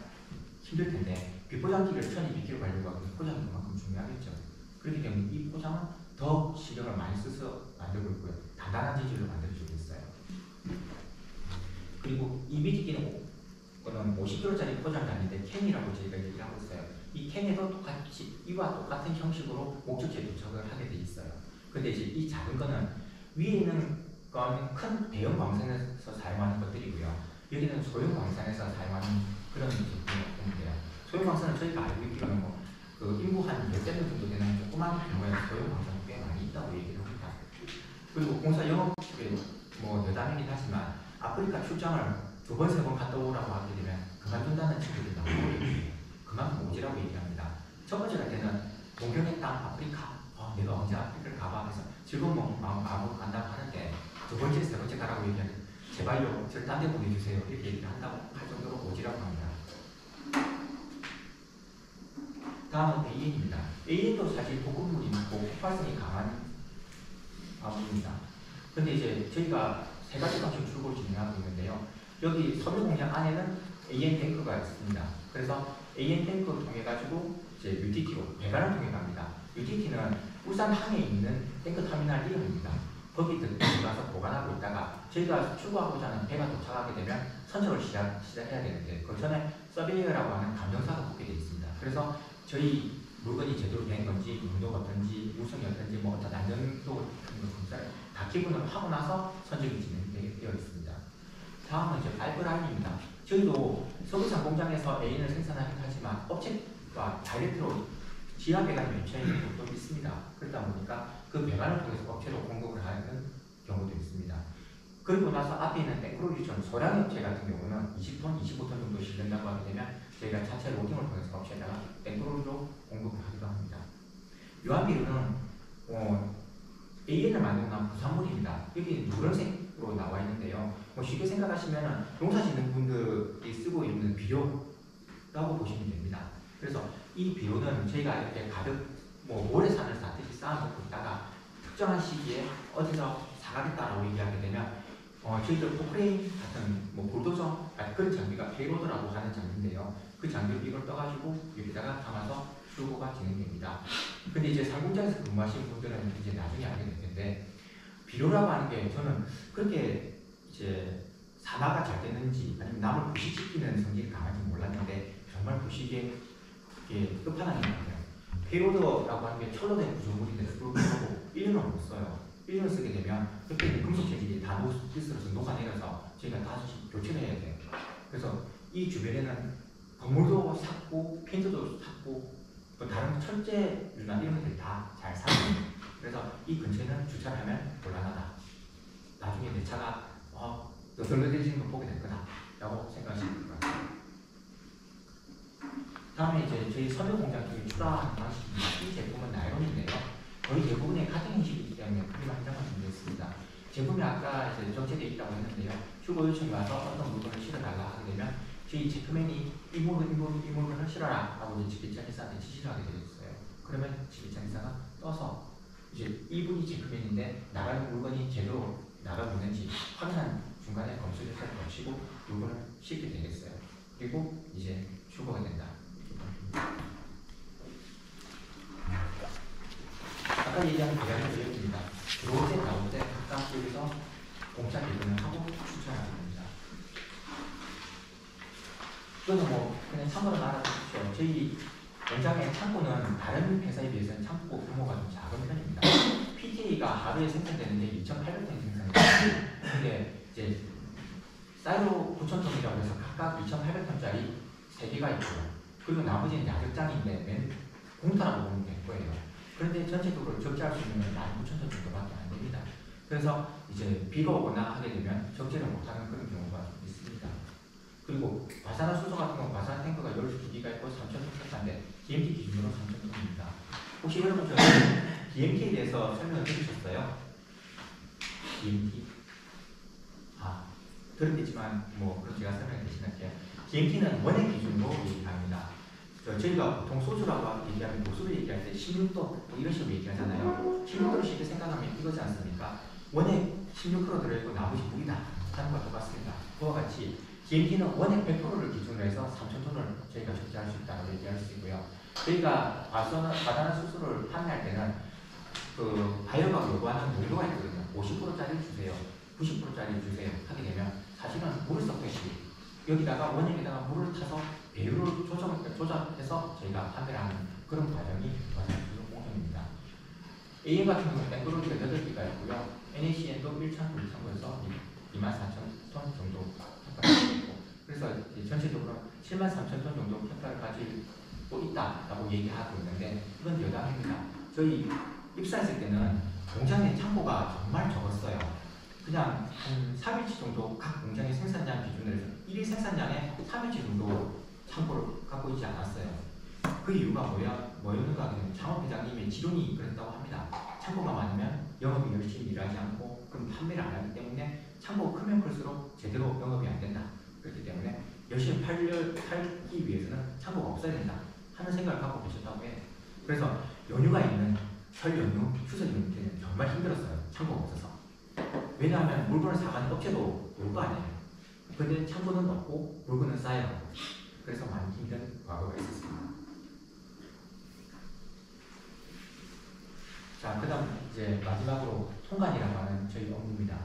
힘들 텐데 비포장길을 1200km 가려고 하면 포장이 그만큼 중요하겠죠. 그렇기 때문에 이 포장은 더 신경을 많이 써서 만들고 있고요. 단단한 재질로 만들어주고 있어요. 그리고 이 미디기는 50kg짜리 포장이 아닌데 캔이라고 저희가 얘기를 하고 있어요. 이 캔에도 똑같이 이와 똑같은 형식으로 목적지에 도착을 하게 돼 있어요. 근데 이제 이 작은 거는 위에 있는 건 큰 대형 광산에서 사용하는 것들이고요. 여기는 소형 광산에서 사용하는 그런 제품인데요. 소형 광산은 저희가 알고 있기로는 그 인구 한 10대 명 정도 되는 조그만 규모의 소형 광산이 꽤 많이 있다고 얘기를 합니다. 그리고 공사 영업에 여담이긴 하지만 아프리카 출장을 2번, 3번 갔다 오라고 하게 되면 그만둔다는 친구들이 나오거든요. 그만큼 오지라고 얘기합니다. 첫 번째 갈 때는 동경의 땅 아프리카, 내가 언제 아프리카를 가봐 해서 즐거운 마음으로 간다고 하는데 두 번째, 세 번째 가라고 얘기하면 제발요, 저를 딴 데 보내주세요 이렇게 얘기를 한다고 할 정도로 오지라고 합니다. 다음은 AN입니다. AN도 사실 보급물이 있고 폭발성이 강한 화물입니다. 근데 이제 저희가 세 가지 방식 출고를 진행하고 있는데요. 여기 섬유 공장 안에는 AN 탱크가 있습니다. 그래서 AN 탱크를 통해 가지고 이제 UTT로 배관을 통해 갑니다. UTT는 울산 항에 있는 탱크 터미널 이름입니다. 거기 들어가서 보관하고 있다가 저희가 출고하고자 하는 배가 도착하게 되면 선적을 시작해야 되는데 그 전에 서베이어라고 하는 감정사가 붙게 되어 있습니다. 그래서 저희 물건이 제대로 된 건지, 용도가 어떤지, 우성이 어떤지, 어떤 안전도 같은 거 검사를 다 기본으로 하고 나서 선적이 진행되어 있습니다. 다음은 이제 파이프라인입니다. 저희도 서구산 공장에서 AN을 생산하긴 하지만 업체와 다이렉트로 지하 배관이 맺혀 있는 곳도 있습니다. 그러다 보니까 그 배관을 통해서 업체로 공급을 하는 경우도 있습니다. 그리고 나서 앞에 있는 땡크로리처럼 소량 업체 같은 경우는 20톤, 25톤 정도 실린다고 하게 되면 저희가 자체 로딩을 통해서 업체에다가 땡크로리로 공급을 하기도 합니다. 유한비료는 AN을 만들고 난 부산물입니다. 여기 노란색으로 나와 있는데요. 쉽게 생각하시면 농사 짓는 분들이 쓰고 있는 비료라고 보시면 됩니다. 그래서 이 비료는 저희가 이렇게 가득 모래산을 쌓듯이 쌓아놓고 있다가 특정한 시기에 어디서 사가겠다라고 얘기하게 되면 저희들 포크레인 같은 불도저 그런 장비가 페이로드라고 하는 장비인데요. 그 장비를 이걸 떠가지고 여기다가 담아서 출고가 진행됩니다. 근데 이제 상공장에서 근무하시는 분들은 이제 나중에 알게 될 텐데 비료라고 하는 게 저는 그렇게 이제 산화가 잘 되는지 아니면 남을 부식시키는 성질이 강한지 몰랐는데 정말 부식의 이게 끝판왕인 것 같아요. 페로드라고 하는 게 철로 된 구조물인데도 불구하고 1년을 못 써요. 1년을 쓰게 되면 그때 금속 재질이 다 녹슬어서 녹아내려서 저희가 다시 교체를 해야 돼요. 그래서 이 주변에는 건물도 샀고 페인트도 샀고 또 다른 철제류나 이런 것들이 다 잘 살아요. 그래서 이 근처에는 주차를 하면 곤란하다. 나중에 내 차가 너덜너덜해지는 걸 보게 될 거다 라고 생각하시면 될 것 같아요. 다음에 이제 저희 선별 공장 중에 출하하는 방식입니다. 이 제품은 나일론인데요. 거의 대부분의 카팅 형식이기 때문에 크림 한 장만 준비했습니다. 제품이 아까 이제 정체되어 있다고 했는데요. 출고 요청이 와서 어떤 물건을 실어달라 하게 되면 저희 체크맨이 이 물건을 실어라 라고 이제 직계장의사한테 지시를 하게 되어 있어요. 그러면 직계장의사가 떠서 이제 이분이 체크맨인데 나가는 물건이 제대로 나가고 있는지 확인한 중간에 검수조사를 거치고 물건을 싣게 되겠어요. 그리고 이제 출고가 된다. 아까 얘기한 계량의 전력입니다. 들어올 때 나올 때 각각 여기서 공차 배분을 하고 추천하게 됩니다. 이거는 뭐 그냥 참고로 알아두십시오. 저희 공장의 창고는 다른 회사에 비해서는 창고 규모가 좀 작은 편입니다. PT가 하루에 생산되는 게 2,800톤이 생산됩니다. 근데 이제 사이로 9,000톤이라고 해서 각각 2,800톤짜리 3개가 있고요. 그리고 나머지는 야적장인데 맨 공터라고 보면 될 거예요. 그런데 전체적으로 적재할 수 있는 건 19,000톤 정도밖에 안 됩니다. 그래서 이제 비가 오거나 하게 되면 적재를 못하는 그런 경우가 있습니다. 그리고 과산화수소 같은 경우 과산화 탱크가 12개가 있고 3,000톤 생산인데 DMT 기준으로 3,000톤입니다. 혹시 여러분 저희 DMT에 대해서 설명을 들으셨어요? DMT? 들었겠지만 뭐 그럼 제가 설명을 대신 할게요. DMT는 원액 기준으로 얘기합니다. 저희가 보통 소주라고 얘기하면 도수를 얘기할 때 16도 뭐 이런 식으로 얘기하잖아요. 16도를 쉽게 생각하면 이거지 않습니까? 원액 16% 들어있고 나머지 물이다 하는 것과 똑같습니다. 그와 같이 DMT는 원액 100%를 기준으로 해서 3,000톤을 저희가 적재할 수 있다고 얘기할 수 있고요. 저희가 과산화수소를 판매할 때는 그 바이오가 요구하는 농도가 있거든요. 50%짜리 주세요. 90%짜리 주세요. 하게 되면 사실은 물을 섞듯이 여기다가 원액에다가 물을 타서 배율을 조절해서 저희가 판매를 하는 그런 과정이 과산화수소 공정입니다. AM 같은 경우는 앵그로디가 8개가 있고요. NaCn도 1,000톤 참고해서 24,000톤 정도 평가를 있고 그래서 전체적으로 73,000톤 정도 평가를 가지고 있다라고 얘기하고 있는데 이건 여담입니다. 저희 입사했을 때는 공장의 창고가 정말 적었어요. 그냥 한 3일치 정도 각 공장의 생산량 기준으로 해서 1일 생산량의 3일치 정도 창고를 갖고 있지 않았어요. 그 이유가 뭐였는가 하면 창업회장님의 지론이 그랬다고 합니다. 창고가 많으면 영업이 열심히 일하지 않고 그럼 판매를 안 하기 때문에 창고가 크면 클수록 제대로 영업이 안 된다. 그렇기 때문에 열심히 팔기 위해서는 창고가 없어야 된다 하는 생각을 갖고 계셨다고 해요. 그래서 연휴가 있는 설 연휴, 추석 연휴 때는 정말 힘들었어요. 창고가 없어서. 왜냐하면 물건을 사가는 업체도 올 거 아니에요. 근데 창고는 없고 물건은 쌓여요. 그래서 많이 힘든 과거가 있었습니다. 자, 그 다음 이제 마지막으로 통관이라고 하는 저희 업무입니다.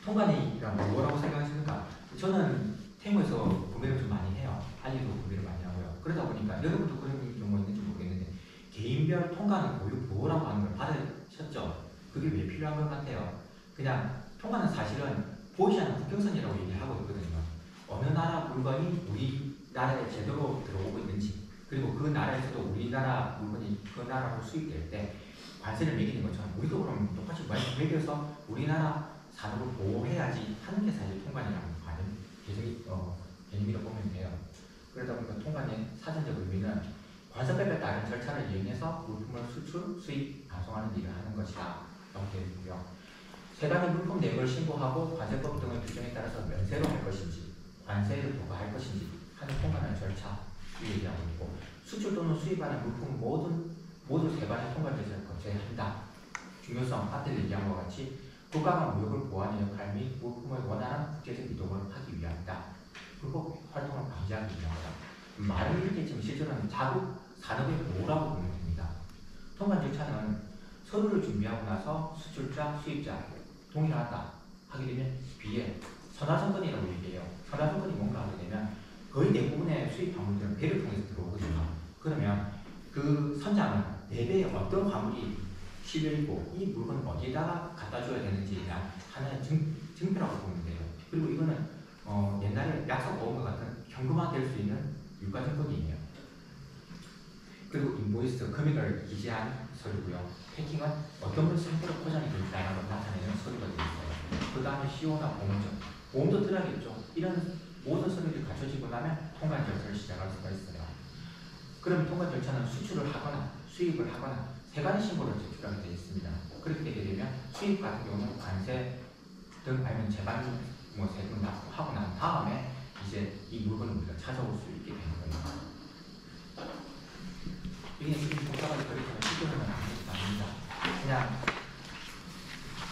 통관이란 뭐라고 생각하십니까? 저는 태무에서 구매를 좀 많이 해요. 알리도 구매를 많이 하고요. 그러다 보니까 여러분도 그런 경우가 있는지 모르겠는데 개인별 통관 보유 보호라고 하는 걸 받으셨죠? 그게 왜 필요한 것 같아요? 그냥 통관은 사실은 보이지 않는 국경선이라고 얘기를 하고 있거든요. 어느 나라 물건이 우리나라에 제대로 들어오고 있는지 그리고 그 나라에서도 우리나라 물건이 그 나라로 수입될 때 관세를 매기는 것처럼 우리도 그럼 똑같이 매겨서 우리나라 산업을 보호해야지 하는 게 사실 통관이라는 개념이라고 보면 돼요. 그러다 보니까 통관의 사전적 의미는 관세법에 따른 절차를 이용해서 물품을 수출, 수입, 방송하는 일을 하는 것이다 라고 되어 있고요. 세관이 물품 내역을 신고하고 관세법 등의 규정에 따라서 면세로 할 것인지 관세를 부과할 것인지 하는 통관의 절차를 얘기하고 있고 수출 또는 수입하는 물품 모두 세관의 통관 절차를 거쳐야 한다. 중요성 앞에 얘기한 것 같이 국가가 무역을 보호하는 역할 및 물품의 원활한 국제적 이동을 하기 위함이다. 불법 활동을 방지하기 위함이다. 말은 이렇게 지금 실제로는 자국 산업의 보호라고 보면 됩니다. 통관 절차는 서류를 준비하고 나서 수출자, 수입자 동일하다 하게 되면 B에 선화증권이라고 얘기해요. 선화증권이 뭔가 하게 되면 거의 대부분의 수입 화물들은 배를 통해서 들어오거든요. 그러면 그 선장은 내배에 어떤 화물이 실려있고 이 물건을 어디에다가 갖다 줘야 되는지에 대한 하나의 증표라고 보면 돼요. 그리고 이거는 옛날에 약속 보험과 같은 현금화될 수 있는 유가증권이에요. 그리고 인보이스, 금액을 기재한 서류고요. 패킹은 어떤 상태로 포장이 되었다는 걸 나타내는 서류가 되어 있어요. 그 다음에 CO나 보험증, 보험도 들어야겠죠. 이런 모든 서류들이 갖춰지고 나면 통관 절차를 시작할 수가 있어요. 그럼 통관 절차는 수출을 하거나 수입을 하거나 세관의 신고를 제출하게 되어 있습니다. 그렇게 되게 되면 수입 같은 경우는 관세 등 아니면 재반 세금 납부하고 난 다음에 이제 이 물건을 우리가 찾아올 수 있게 되는 거예요. 이게 지금 복잡하게 그렇게 시도는 아닙니다. 그냥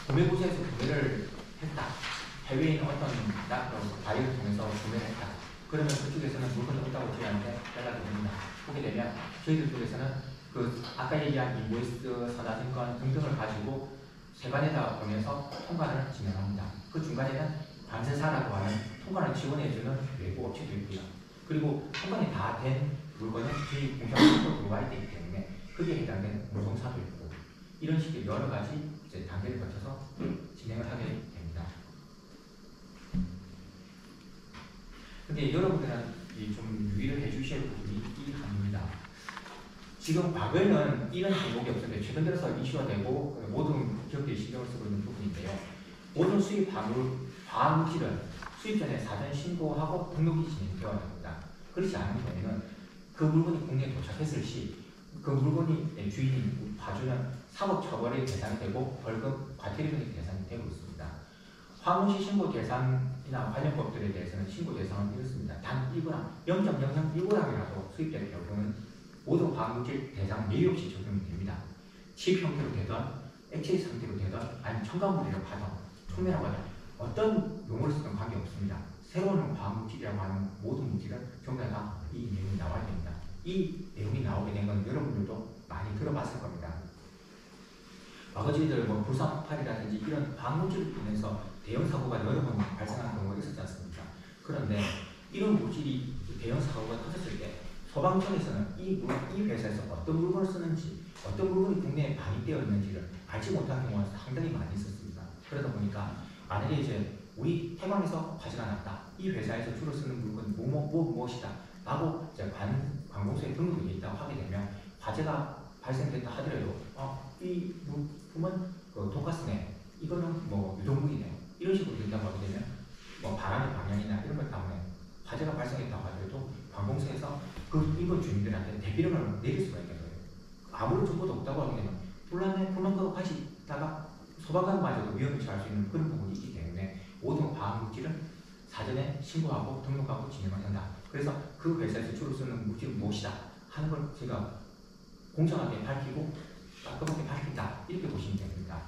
구매부서에서 구매를 했다. 해외에 있는 어떤 바이어를 통해서 구매를 했다. 그러면 그쪽에서는 물건이 없다고 저희한테 연락이 됩니다. 보게 되면 저희들 쪽에서는 그 아까 얘기한 인보이스, 선화증권 등등을 가지고 세관에다 보내서 통관을 진행합니다. 그 중간에는 관세사라고 하는 통관을 지원해주는 외부 업체도 있고요. 그리고 통관이 다 된 물건은 저희 공장으로 들어와야 되기 때문에 그게 해당되는 운송사도 있고 이런 식의 여러 가지 이제 단계를 거쳐서 진행을 하게 됩니다. 근데 여러분들은 좀 유의를 해주셔야 부분이 이 항입니다. 지금 과거에는 이런 항목이 없었는데 최근 들어서 이슈가 되고 모든 기업들이 신경을 쓰고 있는 부분인데요. 모든 수입 화물질은 수입 전에 사전 신고하고 등록이 진행되어야 합니다. 그렇지 않은 경우에는 그 물건이 국내에 도착했을 시 그 물건이 주인인 파주는 사법처벌의 대상이 되고 벌금, 과태료 등의 대상이 되고 있습니다. 화물시 신고 대상이나 관련 법들에 대해서는 신고 대상은 이렇습니다. 단 1g, 0.001g이라도 수입될 경우는 모든 화물질 대상 예외 없이 적용이 됩니다. 칩 형태로 되든 액체 상태로 되든 아니면 첨가물이라고 하든 촉매라고 하든 어떤 용어를 쓰든 관계없습니다. 새로운 화물질이라고 하는 모든 물질은 전부 다 이 내용이 나와야 됩니다. 이 내용이 나오게 된 건 여러분들도 많이 들어봤을 겁니다. 과거 저희들 불사 폭발이라든지 이런 화물질을 통해서 대형 사고가 여러 번 발생하는 경우가 있었지 않습니까? 그런데 이런 물질이 대형 사고가 터졌을 때 소방청에서는 이 회사에서 어떤 물건을 쓰는지 어떤 물건이 국내에 반입되어 있는지를 알지 못한 경우가 상당히 많이 있었습니다. 그러다 보니까 만약에 이제 우리 태광에서 화재가 났다. 이 회사에서 주로 쓰는 물건이 무엇이다. 라고 이제 관공서에 등록이 되어 있다고 하게 되면 화재가 발생됐다 하더라도 이 물품은 독가스네. 이거는 유독물이네. 이런 식으로 된다고 하게 되면 바람의 방향이나 이런 것 때문에 화재가 발생했다고 하더라도 관공서에서 그 인근 주민들한테 대피령을 내릴 수가 있는 거예요. 아무런 정보도 없다고 하게 되면 불만 끄고 가시다가 소방관마저도 위험에 처할 수 있는 그런 부분이 있기 때문에 모든 화학물질은 사전에 신고하고 등록하고 진행을 한다. 그래서 그 회사에서 주로 쓰는 물질은 무엇이다 하는 걸 제가 공정하게 밝히고 깔끔하게 밝힌다. 이렇게 보시면 됩니다.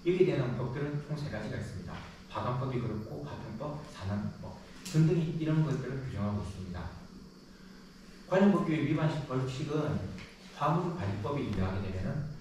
여기에 대한 법들은 총 3가지가 있습니다. 화관법이 그렇고 화평법, 산안법 등등이 이런 것들을 규정하고 있습니다. 관련 법규의 위반 벌칙은 화물관리법에 의하게 되면은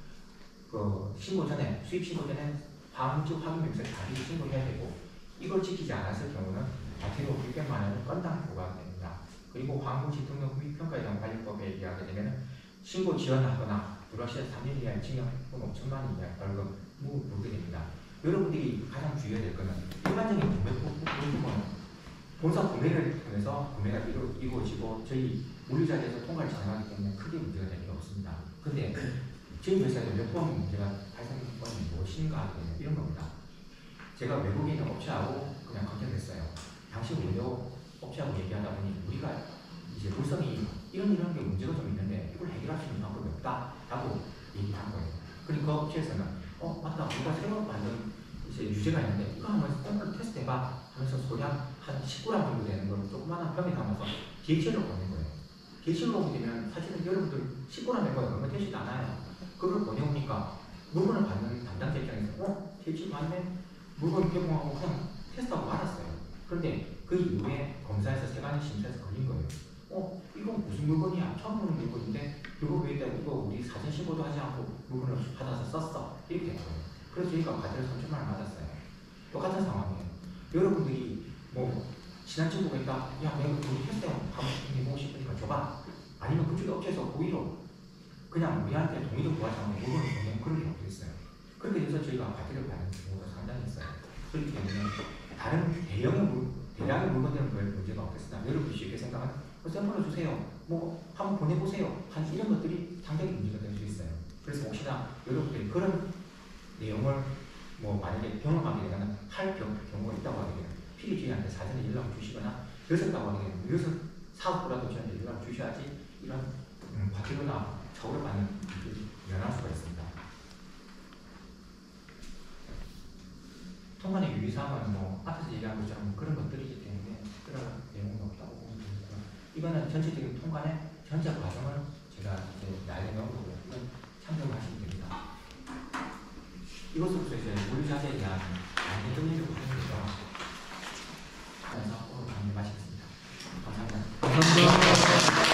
신고 전에 수입 신고 전에 화물질 확인 명세를 반드시 신고해야 되고 이걸 지키지 않았을 경우는 과태료 600만 원을 건당 부과가 됩니다. 그리고 화물질 등록 및 평가에 대한 관리법에 의하게 되면은 신고 지연하거나 불확실한 3년 이하의 징역 혹은 5천만 원 이하의 벌금 물게 됩니다. 여러분들이 가장 주의해야 될 것은 일반적인 구매품은 본사 구매를 통해서 구매가 이루어지고 저희 물류자리에서 통과를 진행하기 때문에 크게 문제가 될 게 없습니다. 근데 저희 회사에서 몇 번 문제가 발생한 건이 무엇인가 하게 되면 이런 겁니다. 제가 외국에 있는 업체하고 그냥 컨택했어요. 당시 원료 업체하고 얘기하다 보니 우리가 이제 물성이 이런 게 문제가 좀 있는데 이걸 해결할 수 있는 방법이 없다라고 얘기를 한 거예요. 그리고 그 업체에서는 맞다, 우리가 새로 만든 이제 유제가 있는데 이거 한번 테스트해봐 하면서 소량 한 10g 정도 되는 걸 조그마한 병에 담아서 DHL로 보낸 거예요. DHL로 오게 되면 사실은 여러분들 10g인 거예요. 얼마 되지도 않아요. 그걸 보내오니까 물건을 받는 담당자 입장에서 DHL 맞네? 물건 개봉하고 그냥 테스트하고 말았어요. 그런데 그 이후에 검사에서 세관이 심사해서 걸린 거예요. 이건 무슨 물건이야? 처음 보는 물건인데 이거 왜 이거 우리 사전 신고도 하지 않고 물건을 받아서 썼어? 이렇게 되거든요. 그래서 저희가 과태료 3천만 원 맞았어요. 똑같은 상황이에요. 여러분들이 뭐 친한 친구가 있다. 야, 내가 우리 헬스장 가고 싶으니까 줘봐. 아니면 그쪽에 업체에서 고의로 그냥 우리한테 동의도 구하지 않고 물건을 보내는 그런 경우도 있어요. 그렇게 해서 저희가 과태료를 받는 경우가 상당히 있어요. 그렇기 때문에 다른 대량의 물건들은 별 문제가 없겠으나 여러분이 쉽게 생각하는 샘플을 주세요. 뭐 한번 보내보세요. 한 이런 것들이 상당히 문제가 될 수 있어요. 그래서 혹시나 여러분들이 그런 내용을 뭐 만약에 경험하게 되거나 할 경우가 있다고 하게 되면 피디주의한테 사전에 연락을 주시거나 그랬었다고 하게 되면 이것은 사업부라도 저한테 연락을 주셔야지 이런 과태료나 처벌을 받는 일이 면할 수가 있습니다. 통관의 유의사항은 뭐 앞에서 얘기한 것처럼 그런 것들이기 때문에 그런 내용은 없다고 보면 됩니다. 이거는 전체적인 통관의 전체 과정을 제가 이제 날려놓은 거고요. 이건 참고하시면 됩니다. 이것으로서 이제 물류자재에 대한 안내 정리를 하는 거죠. 그래서 오늘 강의 마치겠습니다. 감사합니다. 감사합니다.